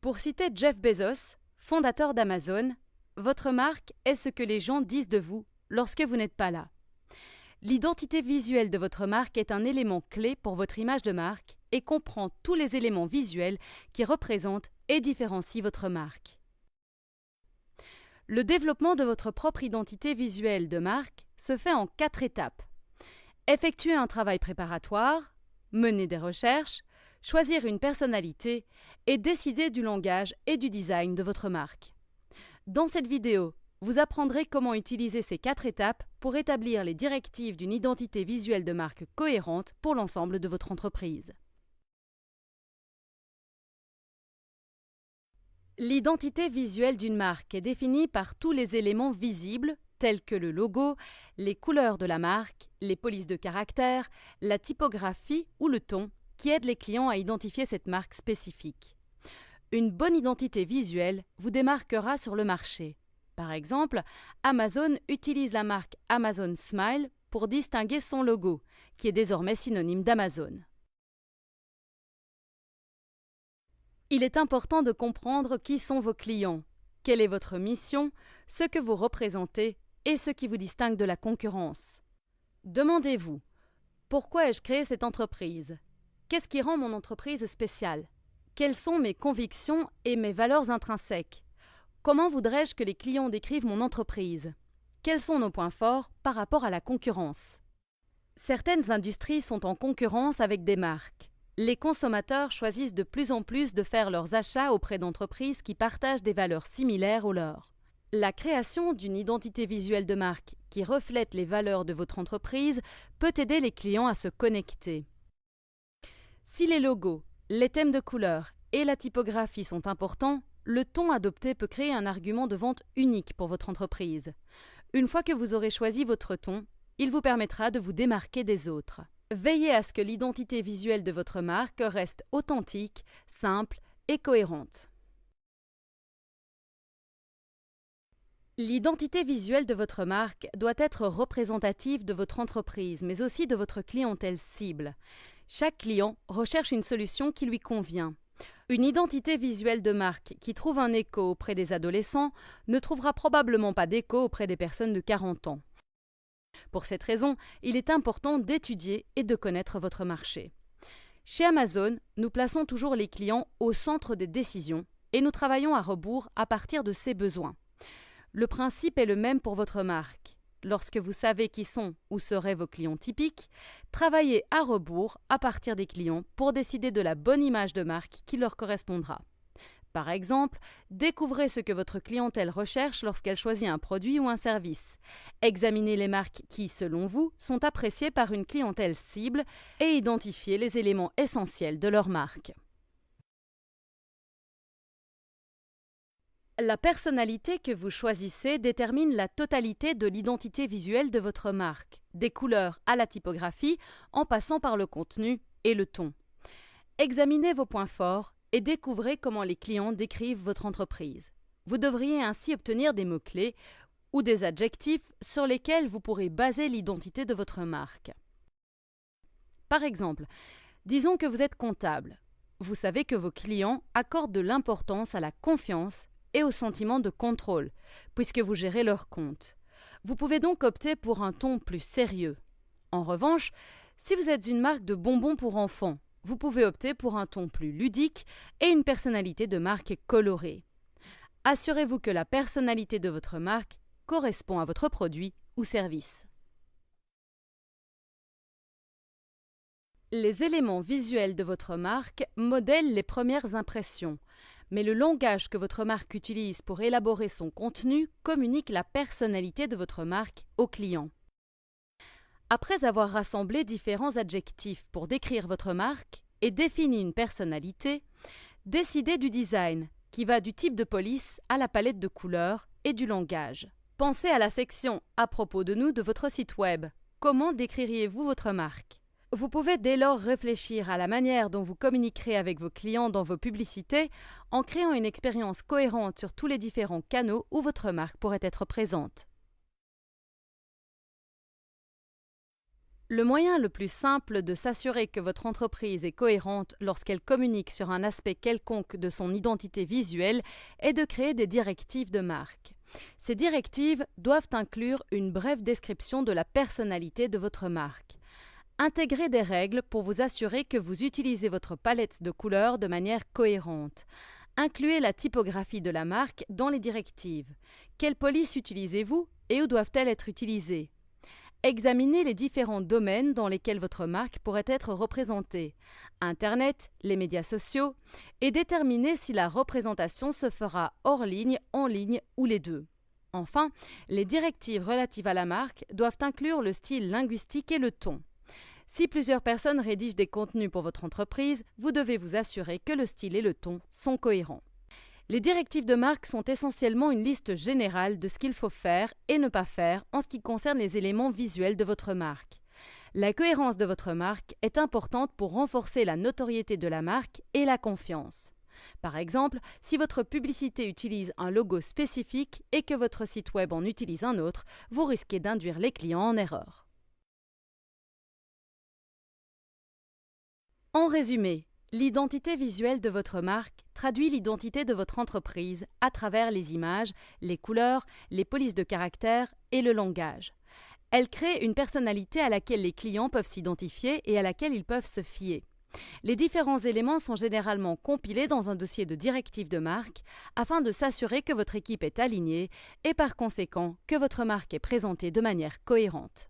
Pour citer Jeff Bezos, fondateur d'Amazon, votre marque est ce que les gens disent de vous lorsque vous n'êtes pas là. L'identité visuelle de votre marque est un élément clé pour votre image de marque et comprend tous les éléments visuels qui représentent et différencient votre marque. Le développement de votre propre identité visuelle de marque se fait en 4 étapes. Effectuer un travail préparatoire, mener des recherches, choisir une personnalité et décider du langage et du design de votre marque. Dans cette vidéo, vous apprendrez comment utiliser ces 4 étapes pour établir les directives d'une identité visuelle de marque cohérente pour l'ensemble de votre entreprise. L'identité visuelle d'une marque est définie par tous les éléments visibles, tels que le logo, les couleurs de la marque, les polices de caractère, la typographie ou le ton, qui aident les clients à identifier cette marque spécifique. Une bonne identité visuelle vous démarquera sur le marché. Par exemple, Amazon utilise la marque Amazon Smile pour distinguer son logo, qui est désormais synonyme d'Amazon. Il est important de comprendre qui sont vos clients, quelle est votre mission, ce que vous représentez et ce qui vous distingue de la concurrence. Demandez-vous, pourquoi ai-je créé cette entreprise? Qu'est-ce qui rend mon entreprise spéciale? Quelles sont mes convictions et mes valeurs intrinsèques? Comment voudrais-je que les clients décrivent mon entreprise? Quels sont nos points forts par rapport à la concurrence? Certaines industries sont en concurrence avec des marques. Les consommateurs choisissent de plus en plus de faire leurs achats auprès d'entreprises qui partagent des valeurs similaires aux leurs. La création d'une identité visuelle de marque qui reflète les valeurs de votre entreprise peut aider les clients à se connecter. Si les logos, les thèmes de couleurs et la typographie sont importants, le ton adopté peut créer un argument de vente unique pour votre entreprise. Une fois que vous aurez choisi votre ton, il vous permettra de vous démarquer des autres. Veillez à ce que l'identité visuelle de votre marque reste authentique, simple et cohérente. L'identité visuelle de votre marque doit être représentative de votre entreprise, mais aussi de votre clientèle cible. Chaque client recherche une solution qui lui convient. Une identité visuelle de marque qui trouve un écho auprès des adolescents ne trouvera probablement pas d'écho auprès des personnes de 40 ans. Pour cette raison, il est important d'étudier et de connaître votre marché. Chez Amazon, nous plaçons toujours les clients au centre des décisions et nous travaillons à rebours à partir de ses besoins. Le principe est le même pour votre marque. Lorsque vous savez qui sont ou seraient vos clients typiques, travaillez à rebours à partir des clients pour décider de la bonne image de marque qui leur correspondra. Par exemple, découvrez ce que votre clientèle recherche lorsqu'elle choisit un produit ou un service. Examinez les marques qui, selon vous, sont appréciées par une clientèle cible et identifiez les éléments essentiels de leur marque. La personnalité que vous choisissez détermine la totalité de l'identité visuelle de votre marque, des couleurs à la typographie, en passant par le contenu et le ton. Examinez vos points forts et découvrez comment les clients décrivent votre entreprise. Vous devriez ainsi obtenir des mots-clés ou des adjectifs sur lesquels vous pourrez baser l'identité de votre marque. Par exemple, disons que vous êtes comptable. Vous savez que vos clients accordent de l'importance à la confiance et au sentiment de contrôle, puisque vous gérez leurs comptes. Vous pouvez donc opter pour un ton plus sérieux. En revanche, si vous êtes une marque de bonbons pour enfants, vous pouvez opter pour un ton plus ludique et une personnalité de marque colorée. Assurez-vous que la personnalité de votre marque correspond à votre produit ou service. Les éléments visuels de votre marque modèlent les premières impressions, mais le langage que votre marque utilise pour élaborer son contenu communique la personnalité de votre marque au client. Après avoir rassemblé différents adjectifs pour décrire votre marque et défini une personnalité, décidez du design, qui va du type de police à la palette de couleurs et du langage. Pensez à la section « À propos de nous » de votre site web. Comment décririez-vous votre marque? Vous pouvez dès lors réfléchir à la manière dont vous communiquerez avec vos clients dans vos publicités en créant une expérience cohérente sur tous les différents canaux où votre marque pourrait être présente. Le moyen le plus simple de s'assurer que votre entreprise est cohérente lorsqu'elle communique sur un aspect quelconque de son identité visuelle est de créer des directives de marque. Ces directives doivent inclure une brève description de la personnalité de votre marque. Intégrez des règles pour vous assurer que vous utilisez votre palette de couleurs de manière cohérente. Incluez la typographie de la marque dans les directives. Quelle police utilisez-vous et où doivent-elles être utilisées? Examinez les différents domaines dans lesquels votre marque pourrait être représentée, Internet, les médias sociaux, et déterminez si la représentation se fera hors ligne, en ligne ou les deux. Enfin, les directives relatives à la marque doivent inclure le style linguistique et le ton. Si plusieurs personnes rédigent des contenus pour votre entreprise, vous devez vous assurer que le style et le ton sont cohérents. Les directives de marque sont essentiellement une liste générale de ce qu'il faut faire et ne pas faire en ce qui concerne les éléments visuels de votre marque. La cohérence de votre marque est importante pour renforcer la notoriété de la marque et la confiance. Par exemple, si votre publicité utilise un logo spécifique et que votre site web en utilise un autre, vous risquez d'induire les clients en erreur. En résumé, l'identité visuelle de votre marque traduit l'identité de votre entreprise à travers les images, les couleurs, les polices de caractère et le langage. Elle crée une personnalité à laquelle les clients peuvent s'identifier et à laquelle ils peuvent se fier. Les différents éléments sont généralement compilés dans un dossier de directive de marque afin de s'assurer que votre équipe est alignée et par conséquent que votre marque est présentée de manière cohérente.